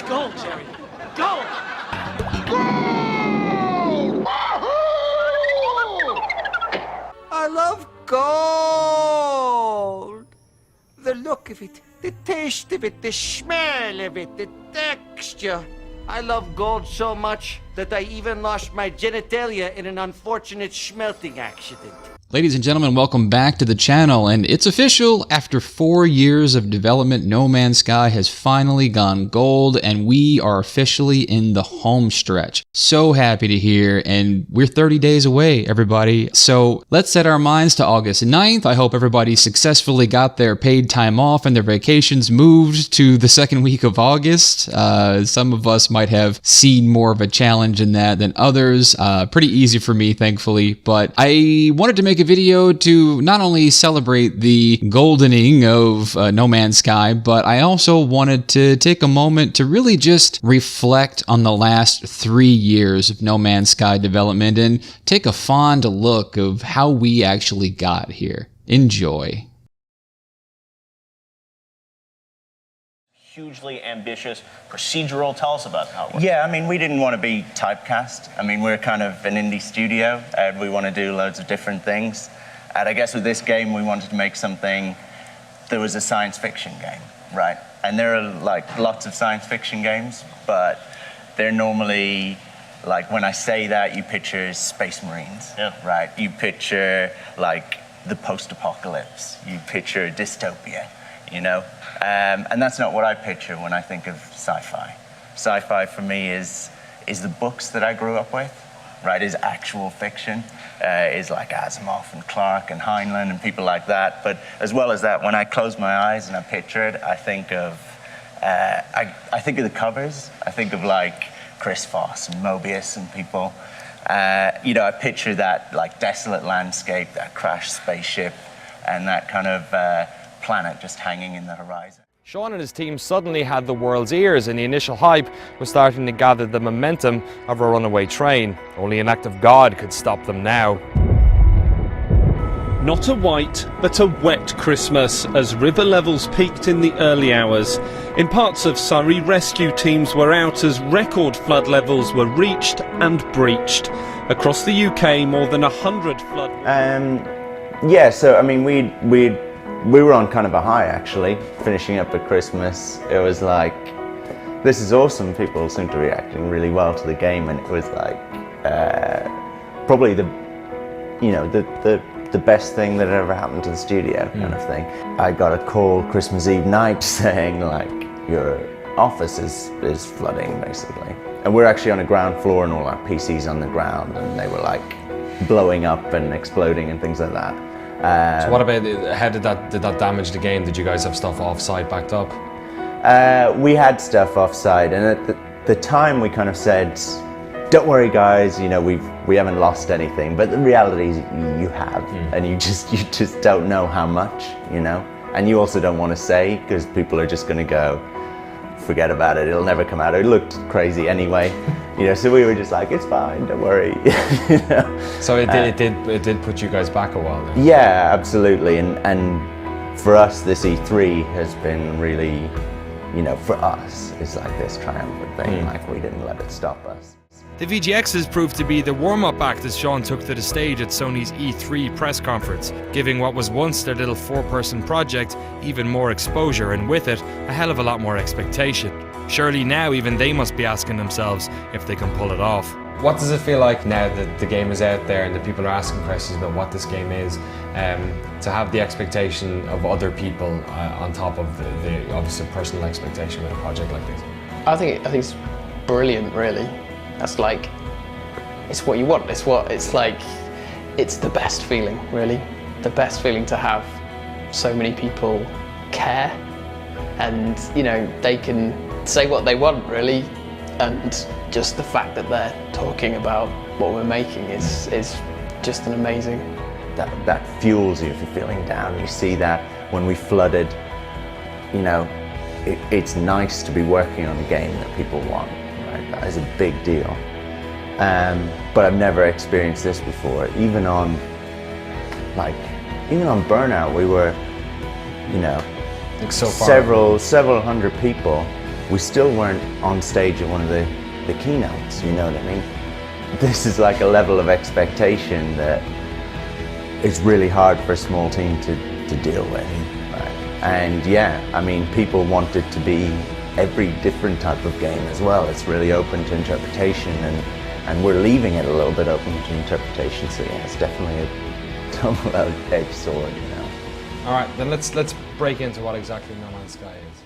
Gold, Jerry. Gold! Gold! Wahoo! I love gold. The look of it, the taste of it, the smell of it, the texture. I love gold so much that I even lost my genitalia in an unfortunate smelting accident. Ladies and gentlemen, welcome back to the channel, and it's official. After 4 years of development, No Man's Sky has finally gone gold, and we are officially in the home stretch. So happy to hear, and we're 30 days away, everybody. So let's set our minds to August 9th. I hope everybody successfully got their paid time off and their vacations moved to the second week of August. Some of us might have seen more of a challenge in that than others. Pretty easy for me, thankfully, but I wanted to make a video to not only celebrate the goldening of No Man's Sky, but I also wanted to take a moment to really just reflect on the last 3 years of No Man's Sky development and take a fond look of how we actually got here. Enjoy. Hugely ambitious procedural. Tell us about how it works. Yeah, I mean, we didn't want to be typecast. I mean, we're kind of an indie studio, and we want to do loads of different things. And I guess with this game, we wanted to make something that was a science fiction game, right? And there are like lots of science fiction games, but they're normally, like when I say that, you picture Space Marines, right? You picture like the post-apocalypse. You picture dystopia, you know? And that's not what I picture when I think of sci-fi. Sci-fi for me is the books that I grew up with, right? Is actual fiction, is like Asimov and Clarke and Heinlein and people like that. But as well as that, when I close my eyes and I picture it, I think of I think of the covers. I think of like Chris Foss and Mobius and people. You know, I picture that like desolate landscape, that crashed spaceship, and that kind of planet just hanging in the horizon. Sean and his team suddenly had the world's ears, and the initial hype was starting to gather the momentum of a runaway train. Only an act of God could stop them now. Not a white, but a wet Christmas as river levels peaked in the early hours. In parts of Surrey, rescue teams were out as record flood levels were reached and breached. Across the UK, more than 100 flood... Yeah, so I mean, we were on kind of a high, actually, finishing up at Christmas. It was like, this is awesome. People seem to be reacting really well to the game, and it was like probably the best thing that ever happened to the studio, kind of thing. I got a call Christmas Eve night saying like, your office is flooding, basically. And we're actually on a ground floor and all our PCs on the ground, and they were like blowing up and exploding and things like that. So what about, how did that damage the game? Did you guys have stuff off-site backed up? We had stuff off-site, and at the time we kind of said, don't worry guys, you know, we haven't lost anything, but the reality is you have, and you just don't know how much, you know? And you also don't want to say, because people are just going to go, forget about it, it'll never come out. It looked crazy anyway, you know, so we were just like, it's fine, don't worry. You know? So it did put you guys back a while then? Yeah, absolutely, and for us this E3 has been really, you know, for us, it's like this triumphant thing, like we didn't let it stop us. The VGXs proved to be the warm-up act as Sean took to the stage at Sony's E3 press conference, giving what was once their little 4-person project even more exposure, and with it, a hell of a lot more expectation. Surely now even they must be asking themselves if they can pull it off. What does it feel like now that the game is out there and the people are asking questions about what this game is, to have the expectation of other people on top of the obviously personal expectation with a project like this? I think it's brilliant, really. That's like, it's what you want. It's the best feeling, really. The best feeling to have so many people care, and you know, they can say what they want, really, and just the fact that they're talking about what we're making is just an amazing. That fuels you if you're feeling down. You see that when we flooded, you know, it's nice to be working on a game that people want. That is a big deal, but I've never experienced this before. Even on Burnout, we were, you know, like so far several hundred people we still weren't on stage at one of the keynotes, you know what I mean? This is like a level of expectation that it's really hard for a small team to deal with. Right? And yeah, I mean, people want it to be every different type of game as well. It's really open to interpretation, and we're leaving it a little bit open to interpretation. So yeah, it's definitely a double-edged sword, you know. All right, then let's break into what exactly No Man's Sky is.